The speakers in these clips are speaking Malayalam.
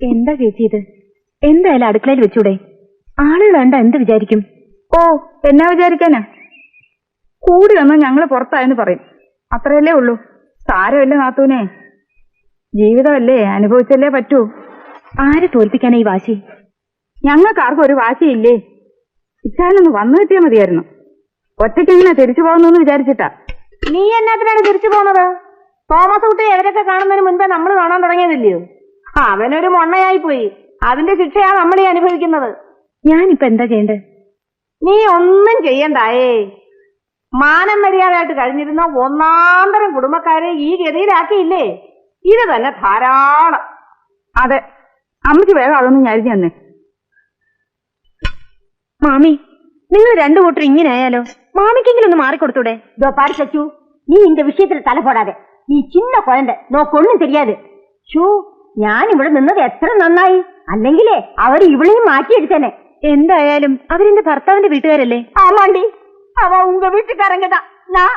എന്താ ചേച്ചി ഇത്? എന്തായാലും അടുക്കളയിൽ വെച്ചൂടെ? ആളുകൾ കണ്ട എന്ത് വിചാരിക്കും? ഓ, എന്നാ വിചാരിക്കാനാ? കൂടി വന്നാൽ ഞങ്ങള് പുറത്തായെന്ന് പറയും, അത്രയല്ലേ ഉള്ളൂ. സാരമല്ലേ നാത്തൂനെ, ജീവിതമല്ലേ, അനുഭവിച്ചല്ലേ പറ്റൂ. ആരെ തോൽപ്പിക്കാനാ ഈ വാശി? ഞങ്ങൾക്കാർക്കും ഒരു വാശിയില്ലേ. ഇച്ചാലൊന്ന് വന്നു കിട്ടിയാൽ മതിയായിരുന്നു. ഒറ്റയ്ക്കെങ്ങനെ തിരിച്ചു പോകുന്നു വിചാരിച്ചിട്ടാ. നീ എന്നാത്തിനാണ് തിരിച്ചു പോകുന്നത്? തോമസ് കുട്ടി എവരൊക്കെ കാണുന്നതിന് മുൻപേ നമ്മൾ കാണാൻ തുടങ്ങിയതില്ലയോ? അവനൊരു മൊണ്ണയായി പോയി, അതിന്റെ ശിക്ഷയാണ് നമ്മൾ ഈ അനുഭവിക്കുന്നത്. ഞാനിപ്പോ എന്താ ചെയ്യണ്ടേ? നീ ഒന്നും ചെയ്യണ്ടായേ. മാനം മര്യാദയായിട്ട് കഴിഞ്ഞിരുന്ന ഒന്നാന്തരം കുടുംബക്കാരെ ഈ ഗതിയിലാക്കിയില്ലേ? ഇത് തന്നെ ധാരാളം. അതെ, അമ്മയ്ക്ക് വേഗം അതൊന്നും ഞരിഞ്ഞു തന്നെ. മാമി, നിങ്ങൾ രണ്ടു കൂട്ടർ ഇങ്ങനെ ആയാലോ? മാമിക്കെങ്കിലും ഒന്ന് മാറിക്കൊടുത്തൂടെ? പാരിച്ചു, നീ ഇന്റെ വിഷയത്തിൽ തലപോടാതെ. ഈ ചിന്ന കുഴന്റെ നോക്കൊന്നും தெரியாது. ഷൂ, ഞാൻ ഇവിടെ നിന്നത് എത്ര നന്നായി. അല്ലെങ്കിലേ അവർ ഇവളെയും മാറ്റിയെടുത്തേനെ. എന്തായാലും അവരെന്റെ ഭർത്താവിന്റെ വീട്ടുകാരല്ലേ? ആമാണ്ടി, அவ உங்க வீட்டுக்காரங்கதான். நான்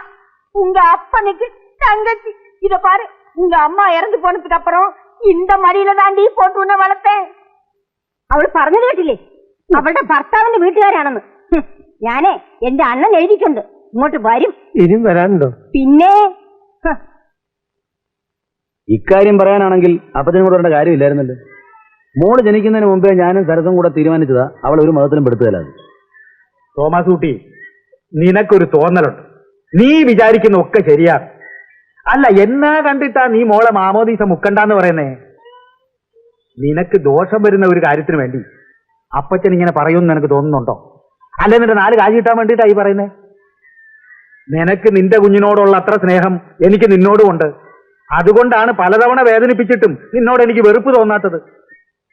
உங்க அப்பனுக்கு தங்கச்சி. இத பாரு, உங்க அம்மா இறந்து போனதுக்கு அப்புறம் இந்த மடியில தாண்டி போட்டு உன்னை வளர்த்தேன். അവൾ പറഞ്ഞത് കേട്ടില്ലേ? അവളുടെ ഭർത്താവിന്റെ വീട്ടുകാരാണെന്ന്. ഞാനേ എന്റെ അണ്ണൻ എഴുതിയിട്ടുണ്ട്, ഇങ്ങോട്ട് വരും. ഇനിയും വരാനുണ്ടോ? പിന്നെ ഇക്കാര്യം പറയാനാണെങ്കിൽ അപ്പച്ചനും കൂടെ വരേണ്ട കാര്യമില്ലായിരുന്നല്ലോ. മോള് ജനിക്കുന്നതിന് മുമ്പേ ഞാനും സരസും കൂടെ തീരുമാനിച്ചതാ അവൾ ഒരു മതത്തിലും പെടുത്തുകയില്ല. തോമസ് കുട്ടി, നിനക്കൊരു തോന്നലുണ്ട്. നീ വിചാരിക്കുന്ന ഒക്കെ ശരിയാണ്. അല്ല, എന്നാ കണ്ടിട്ടാ നീ മോളെ മാമോദീസ മുക്കണ്ടെന്ന് പറയുന്നേ? നിനക്ക് ദോഷം വരുന്ന ഒരു കാര്യത്തിന് വേണ്ടി അപ്പച്ചൻ ഇങ്ങനെ പറയുമെന്ന് നിനക്ക് തോന്നുന്നുണ്ടോ? അല്ലെ നിന്റെ 4 കാശ് കിട്ടാൻ വേണ്ടിയിട്ടാ ഈ പറയുന്നേ? നിനക്ക് നിന്റെ കുഞ്ഞിനോടുള്ള അത്ര സ്നേഹം എനിക്ക് നിന്നോടുമുണ്ട്. അതുകൊണ്ടാണ് പലതവണ വേദനിപ്പിച്ചിട്ടും നിന്നോട് എനിക്ക് വെറുപ്പ് തോന്നാത്തത്.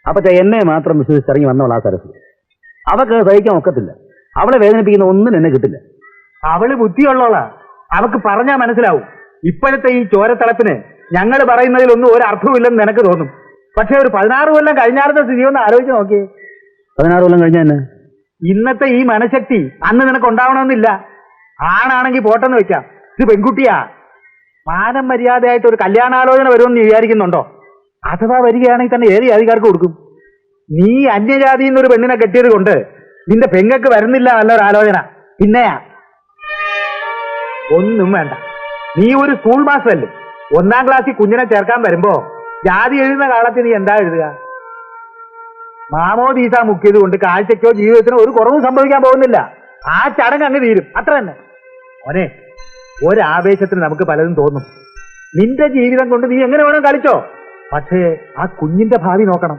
അപ്പച്ച എന്നെ മാത്രം വിശ്വസിച്ചിറങ്ങി വന്നവളാ സരസ്. അവക്ക് സഹിക്കാൻ ഒക്കത്തില്ല. അവളെ വേദനിപ്പിക്കുന്ന ഒന്നും എന്നെ കിട്ടില്ല. അവള് ബുദ്ധിയുള്ളോളാ, അവക്ക് പറഞ്ഞാ മനസ്സിലാവും. ഇപ്പോഴത്തെ ഈ ചോരത്തളപ്പിന് ഞങ്ങൾ പറയുന്നതിലൊന്നും ഒരു അർത്ഥവുമില്ലെന്ന് നിനക്ക് തോന്നും. പക്ഷെ ഒരു 16 കൊല്ലം കഴിഞ്ഞാലത്തെ സ്ഥിതി ഒന്ന് ആലോചിച്ച് നോക്കിയേ. 16 കൊല്ലം കഴിഞ്ഞ തന്നെ ഇന്നത്തെ ഈ മനഃശക്തി അന്ന് നിനക്ക് ഉണ്ടാവണമെന്നില്ല. ആണാണെങ്കിൽ പോട്ടെന്ന് വെക്കാം, ഇത് പെൺകുട്ടിയാ. മാനം മര്യാദയായിട്ട് ഒരു കല്യാണാലോചന വരുമെന്ന് വിചാരിക്കുന്നുണ്ടോ? അഥവാ വരികയാണെങ്കിൽ തന്നെ ഏത് ജാതിക്കാർക്ക് കൊടുക്കും? നീ അന്യജാതിയിൽ നിന്നൊരു പെണ്ണിനെ കെട്ടിയത് കൊണ്ട് നിന്റെ പെങ്ങൾക്ക് വരുന്നില്ല നല്ലൊരു ആലോചന. പിന്നെയാ ഒന്നും വേണ്ട. നീ ഒരു സ്കൂൾ മാസ്റ്ററല്ലേ? 1ാം ക്ലാസ്സിൽ കുഞ്ഞിനെ ചേർക്കാൻ വരുമ്പോ ജാതി എഴുതുന്ന കാലത്ത് നീ എന്താ എഴുതുക? മാമോദീസ മുക്കിയത് കൊണ്ട് കാഴ്ചയ്ക്കോ ജീവിതത്തിനോ ഒരു കുറവും സംഭവിക്കാൻ പോകുന്നില്ല. ആ ചടങ്ങ് അങ്ങ് തീരും, അത്ര തന്നെ. മോനെ, ഒരാവേശത്തിന് നമുക്ക് പലതും തോന്നും. നിന്റെ ജീവിതം കൊണ്ട് നീ എങ്ങനെ വേണം കളിച്ചോ, പക്ഷേ ആ കുഞ്ഞിന്റെ ഭാവി നോക്കണം.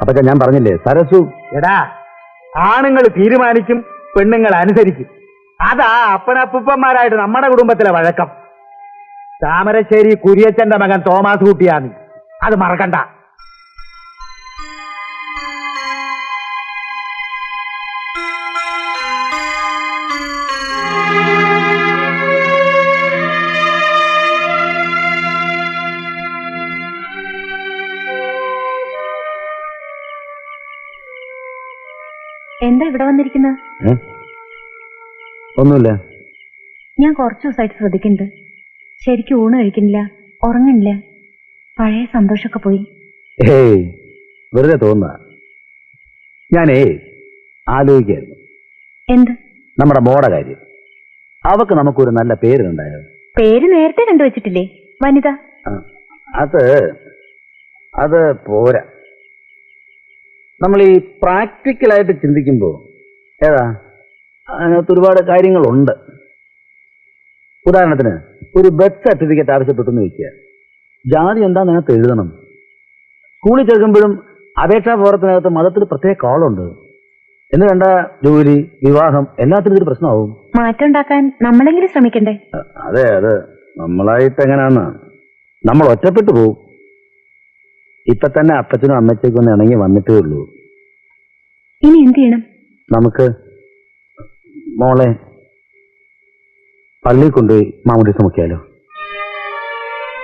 അപ്പച്ച ഞാൻ പറഞ്ഞില്ലേ സരസു. എടാ, ആണുങ്ങൾ തീരുമാനിക്കും, പെണ്ണുങ്ങൾ അനുസരിക്കും. അതാ അപ്പനപ്പൂപ്പന്മാരായിട്ട് നമ്മുടെ കുടുംബത്തിലെ വഴക്കം. താമരശ്ശേരി കുര്യച്ചന്റെ മകൻ തോമസ് കുട്ടിയാ നീ, അത് മറക്കണ്ട. എന്താ ഇവിടെ വന്നിരിക്കുന്നത്? ഒന്നുമില്ല. ഞാൻ കുറച്ചു ദിവസമായിട്ട് ശ്രദ്ധിക്കുന്നുണ്ട്. ശരിക്കും ഊണ് കഴിക്കുന്നില്ല, ഉറങ്ങണില്ല. പഴയ സന്തോഷമൊക്കെ പോയി. ഏയ്, വെറുതെ തോന്നുക. ഞാനേ ആലോചിക്കായിരുന്നു. എന്ത്? നമ്മുടെ മോടെ കാര്യം. അവക്ക് നമുക്കൊരു നല്ല പേരുണ്ടായോ? പേര് നേരത്തെ കണ്ടുവച്ചിട്ടില്ലേ? വനിത. അത് പോരാ. നമ്മൾ ഈ പ്രാക്ടിക്കലായിട്ട് ചിന്തിക്കുമ്പോൾ ഏതാ അതിനകത്ത് ഒരുപാട് കാര്യങ്ങളുണ്ട്. ഉദാഹരണത്തിന് ഒരു ബർത്ത് സർട്ടിഫിക്കറ്റ് ആവശ്യപ്പെട്ടെന്ന് വെക്കുക. ജാതി എന്താന്ന് അതിനകത്ത് എഴുതണം. സ്കൂളിൽ ചേർക്കുമ്പോഴും അപേക്ഷാ ഫോറത്തിനകത്ത് മതത്തിൽ പ്രത്യേക കോളുണ്ട്. എന്ന് വേണ്ട ജോലി, വിവാഹം, എല്ലാത്തിനും ഇതൊരു പ്രശ്നമാവും. മാറ്റം ഉണ്ടാക്കാൻ നമ്മളെങ്കിലും ശ്രമിക്കണ്ടേ? അതെ, അത് നമ്മളായിട്ട് എങ്ങനെയാന്ന് നമ്മൾ ഒറ്റപ്പെട്ടു പോവും. ഇപ്പൊ തന്നെ അപ്പച്ചനും അമ്മച്ചേക്കും ഒന്ന് ഇണങ്ങി വന്നിട്ടേ ഉള്ളൂ. ഇനി എന്ത് ചെയ്യണം? നമുക്ക് മോളെ പള്ളിയിൽ കൊണ്ടുപോയി മാമോദീസ മുക്കിയാലോ?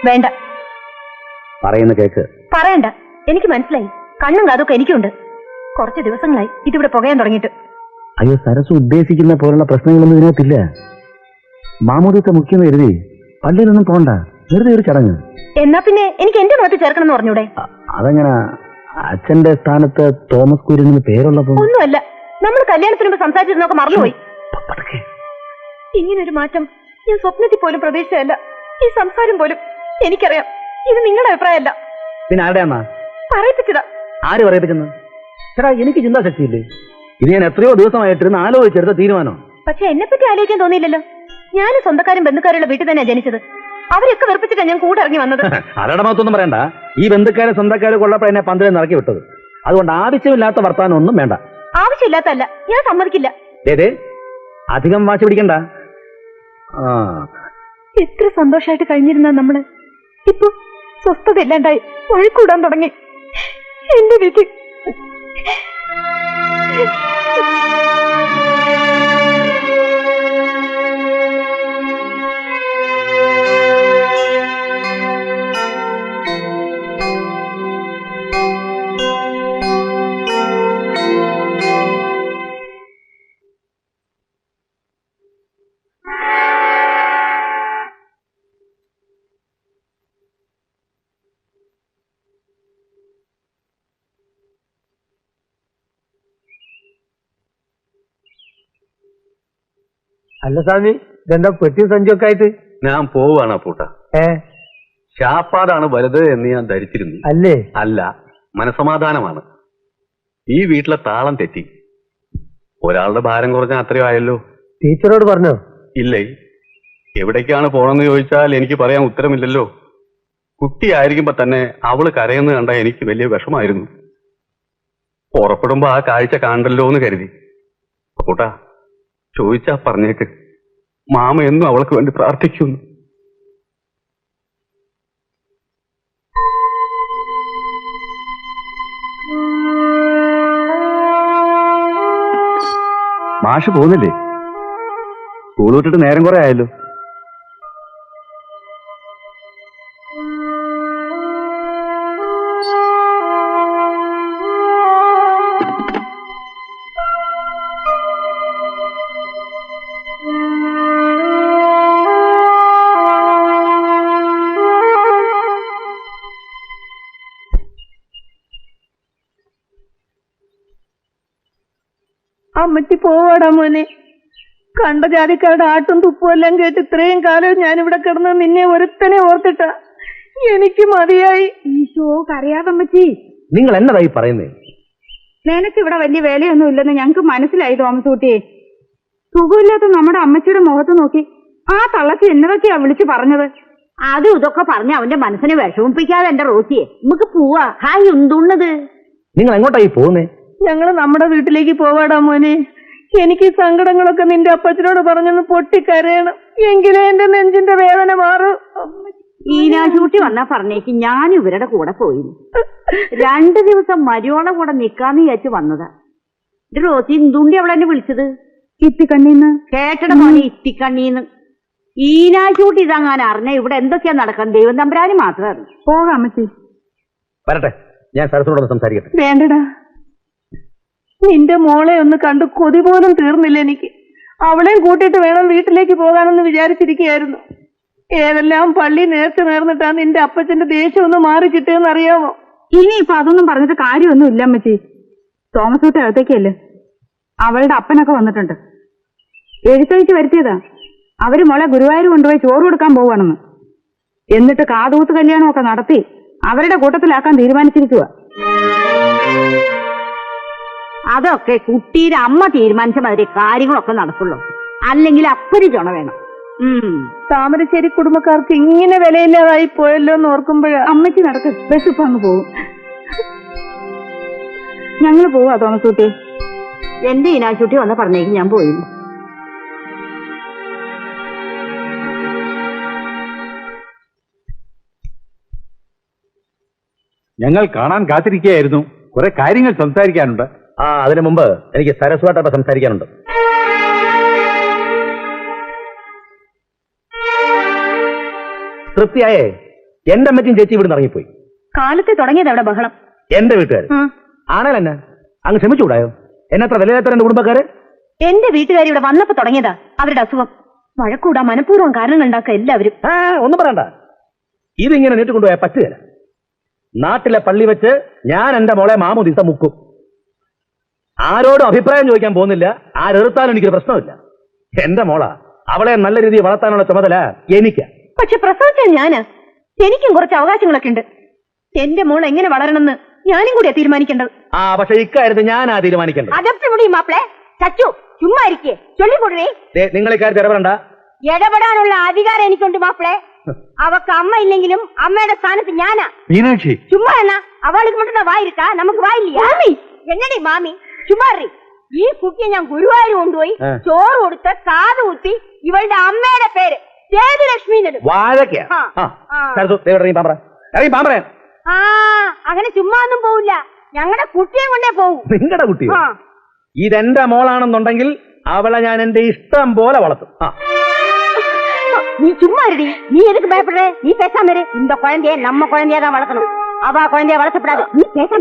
വേണ്ട. പറയുന്ന കേക്ക്. പറയണ്ട, എനിക്ക് മനസ്സിലായി. കണ്ണും കാതൊക്കെ എനിക്കുണ്ട്. കുറച്ച് ദിവസങ്ങളായി ഇതിവിടെ പുകയാൻ തുടങ്ങിയിട്ട്. അയ്യോ, സരസ് ഉദ്ദേശിക്കുന്ന പോലുള്ള പ്രശ്നങ്ങളൊന്നും ഇതിനകത്തില്ല. മാമോദീസ മുക്കിയെന്ന് കരുതി പള്ളിയിലൊന്നും പോണ്ട, വെറുതെ ഒരു ചടങ്ങ്. എന്നാ പിന്നെ എനിക്ക് എന്റെ മുഖത്ത് ചേർക്കണം എന്ന് പറഞ്ഞൂടെ? അതെങ്ങനെ? അച്ഛന്റെ സ്ഥാനത്ത് തോമസ് കുര്യന് പേരുള്ളപ്പോ? ഒന്നുമല്ല, നമ്മൾ കല്യാണത്തിന് മുമ്പ് സംസാരിച്ചിരുന്നൊക്കെ മറന്നുപോയി. ഇങ്ങനൊരു മാറ്റം ഞാൻ സ്വപ്നത്തിൽ പോലും പ്രതീക്ഷിച്ചതല്ല. ഈ സംസാരം പോലും എനിക്കറിയാം ഇത് നിങ്ങളുടെ അഭിപ്രായമല്ല. പിന്നെ ആരുടെ അമ്മ പറയിപ്പിച്ചതാ. ആര് പറയിപ്പിച്ചെന്ന്? ചേട്ടാ, എനിക്ക് ചിന്താശക്തിയില്ലേ? ഇത് ഞാൻ എത്രയോ ദിവസമായിട്ടിരുന്ന് ആലോചിച്ചെടുത്ത തീരുമാനം. പക്ഷെ എന്നെ പറ്റി ആലോചിക്കാൻ തോന്നിയില്ലല്ലോ. ഞാൻ സ്വന്തക്കാരും ബന്ധുക്കാരുള്ള വീട്ടിൽ തന്നെയാണ് ജനിച്ചത്. അവരൊക്കെ വെറുപ്പിച്ചിട്ടാണ് ഞാൻ കൂടെ ഇറങ്ങി വന്നത്. ആരുടെ മാത്രമൊന്നും പറയണ്ട. ഈ ബന്ധുക്കാരെ സ്വന്തക്കാരെ കൊള്ളപ്പോൾ എന്നെ പന്തലിൽ നിറക്കി വിട്ടത്. അതുകൊണ്ട് ആവശ്യമില്ലാത്ത വർത്താനം ഒന്നും വേണ്ട. ആവശ്യമില്ലാത്തല്ല, ഞാൻ സമ്മതിക്കില്ല. ഏതേ അധികം വാശി പിടിക്കണ്ട. എത്ര സന്തോഷമായിട്ട് കഴിഞ്ഞിരുന്ന നമ്മള് ഇപ്പൊ സ്വസ്ഥത ഇല്ലാണ്ടായി ഒഴുക്കൂടാൻ തുടങ്ങി. എന്റെ വീട്ടിൽ അല്ല സ്വാമി, ഇതെന്താ പെട്ടിയും സഞ്ചിയൊക്കെ ആയിട്ട്? ഞാൻ പോവാണ് പൂട്ട. ശാപ്പാടാണ് വലുത് എന്ന് ഞാൻ ധരിച്ചിരുന്നു. അല്ലേ? അല്ല, മനസമാധാനമാണ്. ഈ വീട്ടിലെ താളം തെറ്റി. ഒരാളുടെ ഭാരം കുറഞ്ഞാൽ അത്രയോ ആയല്ലോ. ടീച്ചറോട് പറഞ്ഞോ? ഇല്ലേ. എവിടേക്കാണ് പോണെന്ന് ചോദിച്ചാൽ എനിക്ക് പറയാൻ ഉത്തരമില്ലല്ലോ. കുട്ടിയായിരിക്കുമ്പോ തന്നെ അവള് കരയുന്നത് കണ്ടാൽ എനിക്ക് വലിയ വിഷമായിരുന്നു. പുറപ്പെടുമ്പോ ആ കാഴ്ച കാണണ്ടല്ലോ എന്ന് കരുതി. പൂട്ടാ, ചോദിച്ചാ പറഞ്ഞേക്ക്, മാമ എന്നും അവൾക്ക് വേണ്ടി പ്രാർത്ഥിക്കുന്നു. മാഷ് പോകുന്നില്ലേ? സ്കൂൾ വിട്ടിട്ട് നേരം കുറെ ആയല്ലോ. അമ്മച്ചി പോവാടാ മോനെ. കണ്ട ജാതിക്കാരുടെ ആട്ടും തുപ്പും എല്ലാം കേട്ട് ഇത്രയും കാലം ഞാനിവിടെ കിടന്ന് നിന്നെ ഒരുത്തനെ ഓർത്തിട്ടാ. എനിക്ക് മതിയായി. ഈശോ, കരയാതമ്മച്ചി. നിങ്ങൾ എന്നതായി പറയുന്നേ? നിനക്ക് ഇവിടെ വലിയ വേലയൊന്നും ഇല്ലെന്ന് ഞങ്ങക്ക് മനസ്സിലായി തോമസ് കുട്ടിയെ. സുഖമില്ലാത്ത നമ്മുടെ അമ്മച്ചിയുടെ മുഖത്ത് നോക്കി ആ തള്ളക്ക് എന്നതൊക്കെയാ വിളിച്ചു പറഞ്ഞത്. അതും ഇതൊക്കെ പറഞ്ഞ അവന്റെ മനസ്സിനെ വിഷമിപ്പിക്കാതെ എന്റെ റോസിയെ. നമുക്ക് പോവാ. ഹായ്, എന്തുള്ളത്? നിങ്ങൾ എങ്ങോട്ടായി പോകുന്നേ? ഞങ്ങള് നമ്മുടെ വീട്ടിലേക്ക് പോവാടാ മോനെ. എനിക്ക് സങ്കടങ്ങളൊക്കെ നിന്റെ അപ്പച്ചനോട് പറഞ്ഞൊന്ന് പൊട്ടിക്കരയണം, എങ്കിലേ എന്റെ നെഞ്ചിന്റെ വേദന മാറും. ഈനാശൂട്ടി വന്നാ പറഞ്ഞേക്ക് ഞാൻ ഇവരുടെ കൂടെ പോയിരുന്നു. 2 ദിവസം മരിയോളെ കൂടെ നിക്കാന്ന് വിചാരിച്ചു വന്നതാ. റോസി എന്തുണ്ടി അവളെന്നെ വിളിച്ചത്? ഇത്തിക്കണ്ണീന്ന്. കേട്ടട മോനെ, ഇത്തിക്കണ്ണീന്ന്. ഈനാശൂട്ടി ഇതങ്ങനെ അറിഞ്ഞ ഇവിടെ എന്തൊക്കെയാ നടക്കാൻ ദൈവം തമ്പുരാന് മാത്രം അറിഞ്ഞു. പോകാം അമ്മച്ചി. വരട്ടെ, ഞാൻ സരസ്വനോട് സംസാരിക്കട്ടെ. വേണ്ടടാ, നിന്റെ മോളെ ഒന്ന് കണ്ട് കൊതി പോലും തീർന്നില്ല എനിക്ക്. അവളെയും കൂട്ടിയിട്ട് വേണം വീട്ടിലേക്ക് പോകാനെന്ന് വിചാരിച്ചിരിക്കുകയായിരുന്നു. ഏതെല്ലാം പള്ളി നേർന്നിട്ടാ നിന്റെ അപ്പച്ചന്റെ ദേഷ്യം ഒന്ന് മാറി കിട്ടിയെന്ന് അറിയാമോ? ഇനിയിപ്പൊ അതൊന്നും പറഞ്ഞിട്ട് കാര്യമൊന്നും ഇല്ല അമ്മച്ചി. തോമസ് കുട്ടി അകത്തേക്കല്ലേ, അവളുടെ അപ്പനൊക്കെ വന്നിട്ടുണ്ട്. എഴുത്തയച്ച് വരുത്തിയതാ. അവര് മോളെ ഗുരുവായൂർ കൊണ്ടുപോയി ചോറ് കൊടുക്കാൻ പോവാണെന്ന്. എന്നിട്ട് കാതൂത്ത് കല്യാണമൊക്കെ നടത്തി അവരുടെ കൂട്ടത്തിലാക്കാൻ തീരുമാനിച്ചിരിക്കുക. അതൊക്കെ കുട്ടിയുടെ അമ്മ തീരുമാനിച്ച മാതിരി കാര്യങ്ങളൊക്കെ നടക്കുള്ളൂ. അല്ലെങ്കിൽ അപ്പന് ചുണ വേണം. താമരശ്ശേരി കുടുംബക്കാർക്ക് ഇങ്ങനെ വിലയില്ലാതായി പോയല്ലോ എന്ന് ഓർക്കുമ്പോഴാ. അമ്മച്ചി നടക്ക്, ബസ് ഇപ്പൊ അങ്ങ് പോകും. ഞങ്ങള് പോവാ തോമസ് കുട്ടി. എന്റെ ഈനാശൂട്ടി വന്ന് പറഞ്ഞേക്ക് ഞാൻ പോയിരുന്നു. ഞങ്ങൾ കാണാൻ കാത്തിരിക്കുകയായിരുന്നു. കുറെ കാര്യങ്ങൾ സംസാരിക്കാനുണ്ട്. അതിനു മുമ്പ് എനിക്ക് സരസ്വതായിട്ട് സംസാരിക്കാനുണ്ട്. തൃപ്തിയായേ? എന്റെ അമ്മച്ചും ചേച്ചി ഇവിടുന്ന് ഇറങ്ങിപ്പോയി. കാലത്തെ തുടങ്ങിയത് അവിടെ ബഹളം. എന്റെ വീട്ടുകാർ ആണല്ലോ എന്നെ അങ്ങ് ക്ഷമിച്ചുകൂടായോ? എന്നത്ര വിലയില്ലാത്ത എന്റെ കുടുംബക്കാര്. എന്റെ വീട്ടുകാരി ഇവിടെ വന്നപ്പോ തുടങ്ങിയതാ അവരുടെ അസുഖം. വഴക്കൂടാ മനഃപൂർവ്വം കാരണങ്ങൾ ഉണ്ടാക്കുക എല്ലാവരും. ഒന്നും പറയണ്ട. ഇതിങ്ങനെ നീട്ടിക്കൊണ്ടുപോയാൽ പറ്റുകയില്ല. നാട്ടിലെ പള്ളി വെച്ച് ഞാൻ എന്റെ മോളെ മാമോദീസ മുക്കും. ആരോടും അഭിപ്രായം ചോദിക്കാൻ പോകുന്നില്ല. ആരെറുത്താലും എനിക്കൊരു പ്രശ്നമില്ല. എന്റെ മോളാ, അവളെ നല്ല രീതിയിൽ വളർത്താനുള്ള ചുമതല എനിക്ക്. പക്ഷെ പ്രസവിച്ച ഞാന്, എനിക്കും കുറച്ച് അവകാശങ്ങളൊക്കെ ഉണ്ട്. എന്റെ മോൾ എങ്ങനെ വളരണമെന്ന് ഞാനും കൂടിയാ തീരുമാനിക്കേണ്ടത്. പക്ഷെ ഇക്കാര്യത്തിൽ ഞാനാ തീരുമാനിക്കേണ്ടത്. അതെപ്പി മുടിയും മാപ്പിളെ. ചച്ചു ചുമ്മാ ഇരിക്കേ, ചൊല്ലിക്കൊടുവേ. നിങ്ങൾ ഇക്കാര്യത്തിൽ ഇടപെടണ്ട. ഇടപെടാനുള്ള അധികാരം എനിക്കുണ്ട് മാപ്പിളെ. അവക്ക് അമ്മ ഇല്ലെങ്കിലും അമ്മയുടെ സ്ഥാനത്ത് ഞാനാ. മീനാക്ഷി, ചുമ്മാ എന്നാ അവൾക്ക് மட்டும் വായിരിക്കാ, നമുക്ക് വായില്ല. എന്നടി മാമി ചുമ്മാറി. ഈ കുട്ടിയെ ഞാൻ ഗുരുവായൂർ കൊണ്ടുപോയി ചോറ് കൊടുത്ത് കാത് കുത്തി ഇവളുടെ അമ്മയുടെ പേര് സേതുലക്ഷ്മി വാഴയ്ക്ക. അങ്ങനെ ചുമ്മാ ഒന്നും പോവില്ല. ഞങ്ങളുടെ കുട്ടിയെ കൊണ്ടേ പോവും. നിങ്ങളുടെ കുട്ടി ഇതെന്റെ മോളാണെന്നുണ്ടെങ്കിൽ അവളെ ഞാൻ എന്റെ ഇഷ്ടം പോലെ വളർത്തും. நீ சும்மா இருடி. நீ எதுக்கு பயப்படுற? நீ பேசாம இரு. இந்த குழந்தைய நம்ம குழந்தையா தான் வளர்க்கணும். அவ குழந்தைய வளர்த்தப்படாது. நீ பேசாம